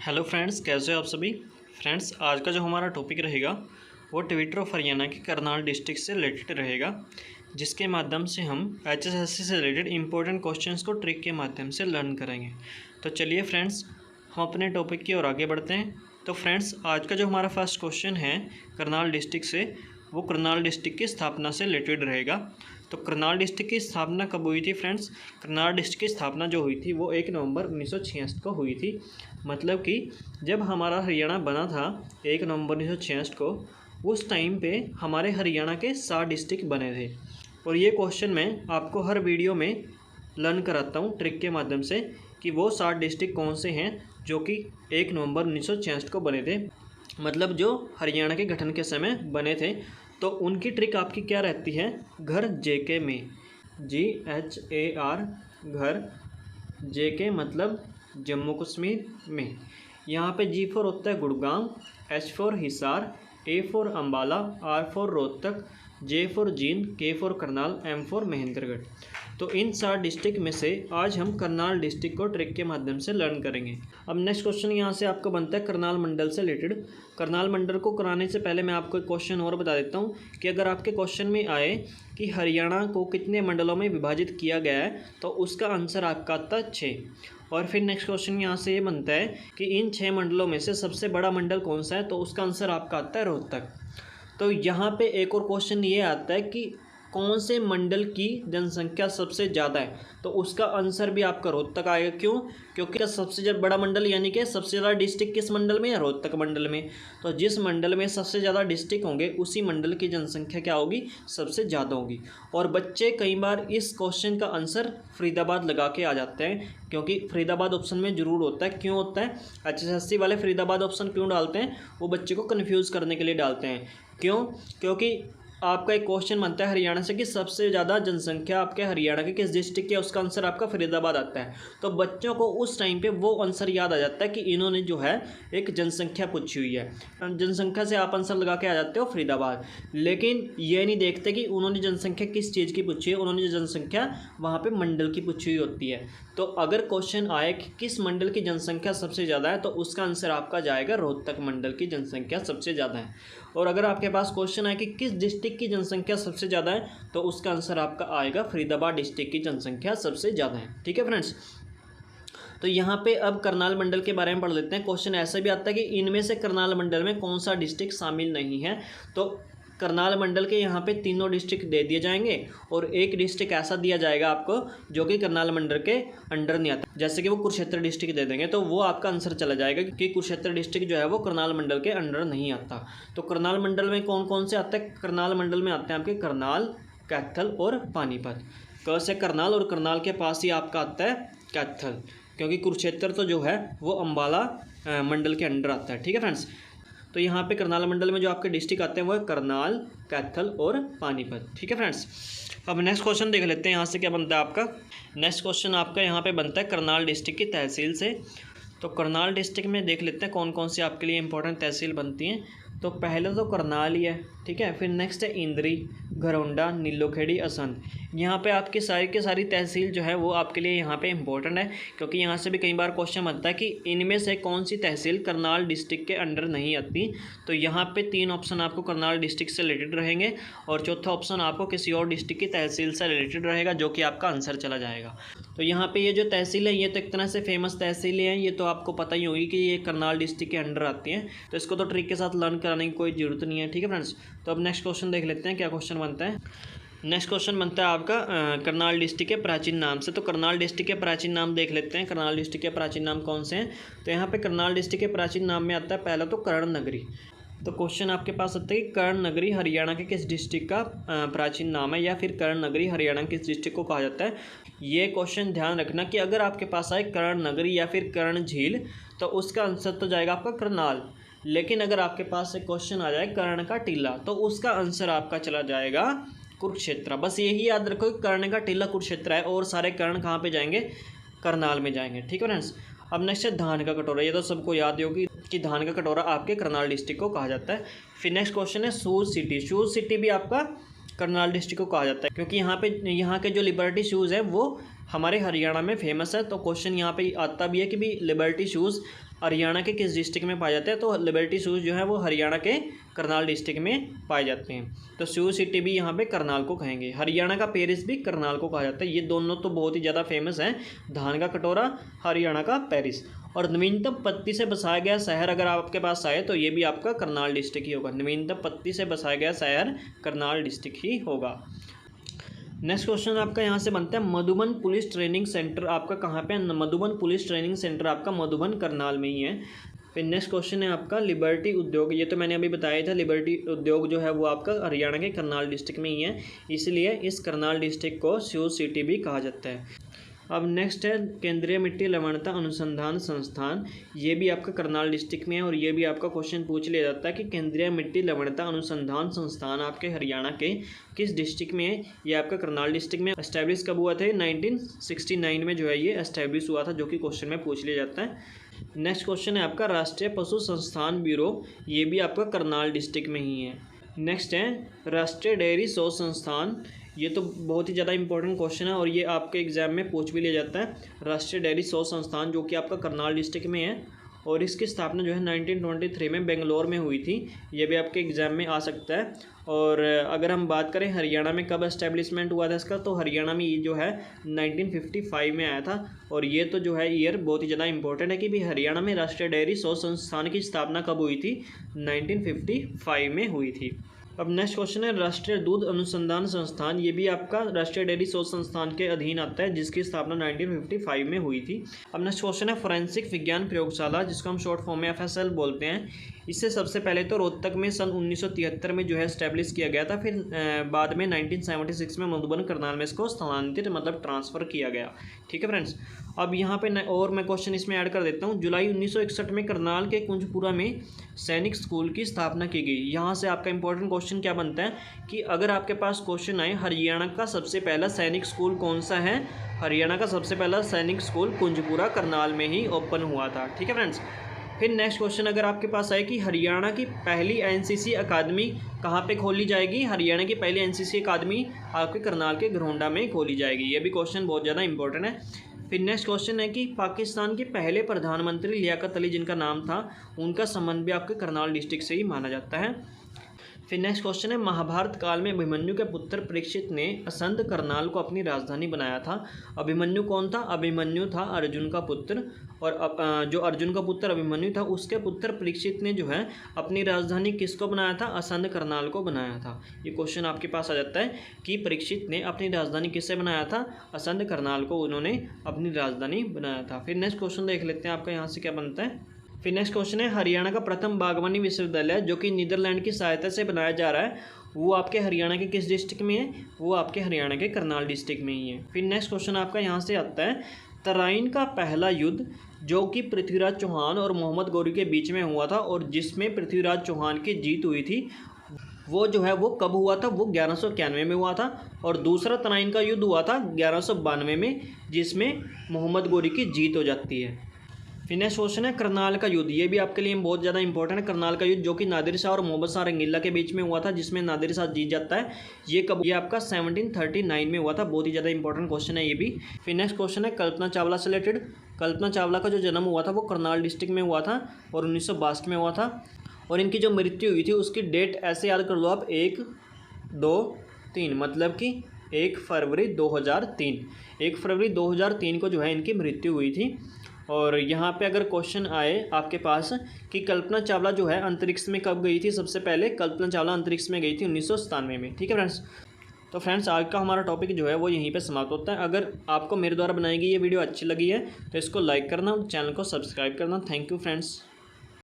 Hello friends, कैसे हो आप सभी। फ्रेंड्स, आज का जो हमारा टॉपिक रहेगा वो ट्विटर ऑफ हरियाणा के करनाल डिस्ट्रिक्ट से रिलेटेड रहेगा, जिसके माध्यम से हम HSSC से रिलेटेड इंपॉर्टेंट क्वेश्चंस को ट्रिक के माध्यम से लर्न करेंगे। तो चलिए फ्रेंड्स, हम अपने टॉपिक की ओर आगे बढ़ते हैं। तो फ्रेंड्स, आज का जो हमारा फर्स्ट क्वेश्चन है करनाल डिस्ट्रिक्ट से, वो करनाल डिस्ट्रिक्ट की स्थापना से रिलेटेड रहेगा। तो करनाल डिस्ट्रिक्ट की स्थापना कब हुई थी फ्रेंड्स? करनाल डिस्ट्रिक्ट की स्थापना जो हुई थी वो 1 नवंबर 1966 को हुई थी। मतलब कि जब हमारा हरियाणा बना था 1 नवंबर 1966 को, उस टाइम पे हमारे हरियाणा के 7 डिस्ट्रिक्ट बने थे। और ये क्वेश्चन मैं आपको हर वीडियो में लर्न कराता हूँ ट्रिक के माध्यम से कि वो 7 डिस्ट्रिक्ट कौन से हैं जो कि 1 नवंबर 1966 को बने थे, मतलब जो हरियाणा के गठन के समय बने थे। तो उनकी ट्रिक आपकी क्या रहती है? घर JK में, GHAR, घर, JK मतलब जम्मू कश्मीर में। यहाँ पे G फॉर होता है Gurgaon, H for Hisar, A for Ambala, R for Rohtak, J for Jind, K for Karnal, M for Mahendragarh. तो इन 7 डिस्ट्रिक्ट में से आज हम करनाल डिस्ट्रिक्ट को ट्रिक के माध्यम से लर्न करेंगे। अब नेक्स्ट क्वेश्चन यहाँ से आपका बनता है करनाल मंडल से रिलेटेड। करनाल मंडल को कराने से पहले मैं आपको एक क्वेश्चन और बता देता हूँ कि अगर आपके क्वेश्चन में आए कि हरियाणा को कितने मंडलों में विभाजित किया गया है, तो उसका आंसर आपका आता है 6। और फिर नेक्स्ट क्वेश्चन यहाँ से ये बनता है कि इन 6 मंडलों में से सबसे बड़ा मंडल कौन सा है, तो उसका आंसर आपका आता है रोहतक। तो यहाँ पे एक और क्वेश्चन ये आता है कि कौन से मंडल की जनसंख्या सबसे ज़्यादा है, तो उसका आंसर भी आपका रोहतक आएगा। क्यों? क्योंकि सबसे बड़ा मंडल यानी कि सबसे ज़्यादा डिस्ट्रिक्ट किस मंडल में है? रोहतक मंडल में। तो जिस मंडल में सबसे ज़्यादा डिस्ट्रिक्ट होंगे उसी मंडल की जनसंख्या क्या होगी? सबसे ज़्यादा होगी। और बच्चे कई बार इस क्वेश्चन का आंसर फरीदाबाद लगा के आ जाते हैं, क्योंकि फरीदाबाद ऑप्शन में ज़रूर होता है। क्यों होता है? HSSC वाले फरीदाबाद ऑप्शन क्यों डालते हैं? वो बच्चे को कन्फ्यूज़ करने के लिए डालते हैं। क्यों? क्योंकि आपका एक क्वेश्चन बनता है हरियाणा से कि सबसे ज़्यादा जनसंख्या आपके हरियाणा के किस डिस्ट्रिक्ट की है, उसका आंसर आपका फरीदाबाद आता है। तो बच्चों को उस टाइम पे वो आंसर याद आ जाता है कि इन्होंने जो है एक जनसंख्या पूछी हुई है, जनसंख्या से आप आंसर लगा के आ जाते हो फरीदाबाद। लेकिन ये नहीं देखते कि उन्होंने जनसंख्या किस चीज़ की पूछी है, उन्होंने जनसंख्या वहाँ पर मंडल की पूछी हुई होती है। तो अगर क्वेश्चन आए कि किस मंडल की जनसंख्या सबसे ज़्यादा है, तो उसका आंसर आपका जाएगा रोहतक मंडल की जनसंख्या सबसे ज़्यादा है। और अगर आपके पास क्वेश्चन आए कि किस डिस्ट्रिक्ट की जनसंख्या सबसे ज़्यादा है, तो उसका आंसर आपका आएगा फरीदाबाद डिस्ट्रिक्ट की जनसंख्या सबसे ज़्यादा है। ठीक है फ्रेंड्स, तो यहाँ पे अब करनाल मंडल के बारे में पढ़ लेते हैं। क्वेश्चन ऐसा भी आता है कि इनमें से करनाल मंडल में कौन सा डिस्ट्रिक्ट शामिल नहीं है। तो करनाल मंडल के यहाँ पे तीनों डिस्ट्रिक्ट दे दिए जाएंगे और एक डिस्ट्रिक्ट ऐसा दिया जाएगा आपको जो कि करनाल मंडल के अंडर नहीं आता, जैसे कि वो कुरुक्षेत्र डिस्ट्रिक्ट दे देंगे, तो वो आपका आंसर चला जाएगा कि कुरुक्षेत्र डिस्ट्रिक्ट जो है वो करनाल मंडल के अंडर नहीं आता। तो करनाल मंडल में कौन कौन से आते हैं? करनाल मंडल में आते हैं आपके करनाल, कैथल और पानीपत। क से करनाल और करनाल के पास ही आपका आता है कैथल, क्योंकि कुरुक्षेत्र तो जो है वो अम्बाला मंडल के अंडर आता है। ठीक है फ्रेंड्स, तो यहाँ पे करनाल मंडल में जो आपके डिस्ट्रिक्ट आते हैं वो है करनाल, कैथल और पानीपत। ठीक है फ्रेंड्स, अब नेक्स्ट क्वेश्चन देख लेते हैं यहाँ से क्या बनता है आपका। नेक्स्ट क्वेश्चन आपका यहाँ पे बनता है करनाल डिस्ट्रिक्ट की तहसील से। तो करनाल डिस्ट्रिक्ट में देख लेते हैं कौन कौन सी आपके लिए इंपॉर्टेंट तहसील बनती हैं। तो पहले तो करनाल ही है, ठीक है। फिर नेक्स्ट है इंद्री, घरौंडा, नीलोखेड़ी, असंध। यहाँ पे आपकी सारी की सारी तहसील जो है वो आपके लिए यहाँ पे इंपॉर्टेंट है, क्योंकि यहाँ से भी कई बार क्वेश्चन बनता है कि इनमें से कौन सी तहसील करनाल डिस्ट्रिक्ट के अंडर नहीं आती। तो यहाँ पे 3 ऑप्शन आपको करनाल डिस्ट्रिक्ट से रिलेटेड रहेंगे और चौथा ऑप्शन आपको किसी और डिस्ट्रिक्ट की तहसील से रिलेटेड रहेगा, जो कि आपका आंसर चला जाएगा। तो यहाँ पे ये जो तहसील है ये तो एक तरह से फेमस तहसीलें हैं, ये तो आपको पता ही होगी कि ये करनाल डिस्ट्रिक्ट के अंडर आती हैं, तो इसको तो ट्रिक के साथ लर्न कराने की कोई ज़रूरत नहीं है। ठीक है फ्रेंड्स, तो अब नेक्स्ट क्वेश्चन देख लेते हैं क्या क्वेश्चन बनता है। नेक्स्ट क्वेश्चन बनता है आपका करनाल डिस्ट्रिक्ट के प्राचीन नाम से। तो करनाल डिस्ट्रिक्ट के प्राचीन नाम देख लेते हैं, करनाल डिस्ट्रिक्ट के प्राचीन नाम कौन से हैं। तो यहाँ पे करनाल डिस्ट्रिक्ट के प्राचीन नाम में आता है पहला तो कर्ण नगरी। तो क्वेश्चन आपके पास आता है कि कर्ण नगरी हरियाणा के किस डिस्ट्रिक्ट का प्राचीन नाम है, या फिर कर्ण नगरी हरियाणा के किस डिस्ट्रिक्ट को कहा जाता है। ये क्वेश्चन ध्यान रखना कि अगर आपके पास आए कर्ण नगरी या फिर कर्ण झील, तो उसका आंसर तो जाएगा आपका करनाल। लेकिन अगर आपके पास एक क्वेश्चन आ जाए कर्ण का टीला, तो उसका आंसर आपका चला जाएगा कुरुक्षेत्र। बस यही याद रखो कि कर्ण का टीला कुरुक्षेत्र है और सारे कर्ण कहाँ पे जाएंगे? करनाल में जाएंगे। ठीक है फ्रेंड्स, अब नेक्स्ट है धान का कटोरा। ये तो सबको याद होगी कि धान का कटोरा आपके करनाल डिस्ट्रिक्ट को कहा जाता है। फिर नेक्स्ट क्वेश्चन है शूज सिटी। शूज सिटी भी आपका करनाल डिस्ट्रिक्ट को कहा जाता है, क्योंकि यहाँ के जो लिबर्टी शूज़ है वो हमारे हरियाणा में फेमस है। तो क्वेश्चन यहाँ पे आता भी है कि भी लिबर्टी शूज़ हरियाणा के किस डिस्ट्रिक्ट में पाए जाते हैं? तो लिबर्टी शूज़ जो है वो हरियाणा के करनाल डिस्ट्रिक्ट में पाए जाते हैं। तो सियोल सिटी भी यहाँ पे करनाल को कहेंगे। हरियाणा का पेरिस भी करनाल को कहा जाता है। ये दोनों तो बहुत ही ज़्यादा फेमस हैं, धान का कटोरा, हरियाणा का पेरिस। और नवीनतम पत्ती से बसाया गया शहर अगर आपके पास आए तो ये भी आपका करनाल डिस्ट्रिक्ट ही होगा। नवीनतम पत्ती से बसाया गया शहर करनाल डिस्ट्रिक्ट ही होगा। नेक्स्ट क्वेश्चन आपका यहाँ से बनता है, मधुबन पुलिस ट्रेनिंग सेंटर आपका कहाँ पे है? मधुबन पुलिस ट्रेनिंग सेंटर आपका मधुबन करनाल में ही है। फिर नेक्स्ट क्वेश्चन है आपका, लिबर्टी उद्योग, ये तो मैंने अभी बताया था, लिबर्टी उद्योग जो है वो आपका हरियाणा के करनाल डिस्ट्रिक्ट में ही है, इसलिए इस करनाल डिस्ट्रिक्ट को सियोल सिटी भी कहा जाता है। अब नेक्स्ट है केंद्रीय मिट्टी लवणता अनुसंधान संस्थान, ये भी आपका करनाल डिस्ट्रिक्ट में है। और ये भी आपका क्वेश्चन पूछ लिया जाता है कि केंद्रीय मिट्टी लवणता अनुसंधान संस्थान आपके हरियाणा के किस डिस्ट्रिक्ट में है? ये आपका करनाल डिस्ट्रिक्ट में एस्टैब्लिश कब हुआ था? 1969 में जो है ये एस्टैब्लिश हुआ था, जो कि क्वेश्चन में पूछ लिया जाता है। नेक्स्ट क्वेश्चन है आपका राष्ट्रीय पशु संस्थान ब्यूरो, ये भी आपका करनाल डिस्ट्रिक्ट में ही है। नेक्स्ट है राष्ट्रीय डेयरी शोध संस्थान, ये तो बहुत ही ज़्यादा इंपॉर्टेंट क्वेश्चन है और ये आपके एग्जाम में पूछ भी लिया जाता है। राष्ट्रीय डेयरी शोध संस्थान जो कि आपका करनाल डिस्ट्रिक्ट में है और इसकी स्थापना जो है 1923 में बेंगलोर में हुई थी, ये भी आपके एग्ज़ाम में आ सकता है। और अगर हम बात करें हरियाणा में कब एस्टेब्लिशमेंट हुआ था इसका, तो हरियाणा में ये जो है 1955 में आया था। और ये तो जो है ईयर बहुत ही ज़्यादा इंपॉर्टेंट है कि भी हरियाणा में राष्ट्रीय डेयरी शोध संस्थान की स्थापना कब हुई थी? 1955 में हुई थी। अब नेक्स्ट क्वेश्चन है राष्ट्रीय दूध अनुसंधान संस्थान, ये भी आपका राष्ट्रीय डेयरी शोध संस्थान के अधीन आता है, जिसकी स्थापना 1955 में हुई थी। अब नेक्स्ट क्वेश्चन है फोरेंसिक विज्ञान प्रयोगशाला, जिसको हम शॉर्ट फॉर्म में FSL बोलते हैं। इससे सबसे पहले तो रोहतक में सन 1973 में जो है स्टैब्लिश किया गया था, फिर बाद में 1976 में मधुबन करनाल में इसको स्थानांतरित मतलब ट्रांसफ़र किया गया। ठीक है फ्रेंड्स। अब यहाँ पे और मैं क्वेश्चन इसमें ऐड कर देता हूँ, जुलाई 1961 में करनाल के कुंजपुरा में सैनिक स्कूल की स्थापना की गई। यहाँ से आपका इंपॉर्टेंट क्वेश्चन क्या बनता है कि अगर आपके पास क्वेश्चन आए हरियाणा का सबसे पहला सैनिक स्कूल कौन सा है? हरियाणा का सबसे पहला सैनिक स्कूल कुंजपुरा करनाल में ही ओपन हुआ था। ठीक है फ्रेंड्स। फिर नेक्स्ट क्वेश्चन अगर आपके पास आए कि हरियाणा की पहली NCC अकादमी कहाँ पे खोली जाएगी? हरियाणा की पहली NCC अकादमी आपके करनाल के घरोंडा में खोली जाएगी। ये भी क्वेश्चन बहुत ज़्यादा इंपॉर्टेंट है। फिर नेक्स्ट क्वेश्चन है कि पाकिस्तान के पहले प्रधानमंत्री लियाकत अली जिनका नाम था, उनका संबंध भी आपके करनाल डिस्ट्रिक्ट से ही माना जाता है। फिर नेक्स्ट क्वेश्चन है महाभारत काल में अभिमन्यु के पुत्र परीक्षित ने असंध करनाल को अपनी राजधानी बनाया था। अभिमन्यु कौन था? अभिमन्यु था अर्जुन का पुत्र, और जो अर्जुन का पुत्र अभिमन्यु था उसके पुत्र परीक्षित ने जो है अपनी राजधानी किसको बनाया था? असंध करनाल को बनाया था। ये क्वेश्चन आपके पास आ जाता है कि परीक्षित ने अपनी राजधानी किससे बनाया था? असंध करनाल को उन्होंने अपनी राजधानी बनाया था। फिर नेक्स्ट क्वेश्चन देख लेते हैं आपका यहाँ से क्या बनता है। फिर नेक्स्ट क्वेश्चन है हरियाणा का प्रथम बागवानी विश्वविद्यालय जो कि नीदरलैंड की सहायता से बनाया जा रहा है, वो आपके हरियाणा के किस डिस्ट्रिक्ट में है? वो आपके हरियाणा के करनाल डिस्ट्रिक्ट में ही है। फिर नेक्स्ट क्वेश्चन आपका यहाँ से आता है, तराइन का पहला युद्ध जो कि पृथ्वीराज चौहान और मोहम्मद गौरी के बीच में हुआ था और जिसमें पृथ्वीराज चौहान की जीत हुई थी, वो जो है वो कब हुआ था? वो 1191 में हुआ था। और दूसरा तराइन का युद्ध हुआ था 1192 में, जिसमें मोहम्मद गौरी की जीत हो जाती है। फिर नेक्स्ट क्वेश्चन है करनाल का युद्ध, ये भी आपके लिए बहुत ज़्यादा इंपॉर्टेंट है। करनाल का युद्ध जो कि नादिर शाह और मोहम्मद शाह रंगीला के बीच में हुआ था, जिसमें नादिर शाह जीत जाता है, ये कब? ये आपका 1739 में हुआ था। बहुत ही ज़्यादा इंपॉर्टेंट क्वेश्चन है ये भी। फिर नेक्स्ट क्वेश्चन है कल्पना चावला से रिलेटेड। कल्पना चावला का जो जन्म हुआ था वो करनाल डिस्ट्रिक्ट में हुआ था और 1962 में हुआ था। और इनकी जो मृत्यु हुई थी उसकी डेट ऐसे याद कर लो आप, 1, 2, 3, मतलब कि 1 फरवरी 2003। 1 फरवरी 2003 को जो है इनकी मृत्यु हुई थी। और यहाँ पे अगर क्वेश्चन आए आपके पास कि कल्पना चावला जो है अंतरिक्ष में कब गई थी? सबसे पहले कल्पना चावला अंतरिक्ष में गई थी 1997 में। ठीक है फ्रेंड्स। तो फ्रेंड्स आज का हमारा टॉपिक जो है वो यहीं पे समाप्त होता है। अगर आपको मेरे द्वारा बनाई गई ये वीडियो अच्छी लगी है तो इसको लाइक करना और चैनल को सब्सक्राइब करना। Thank you friends.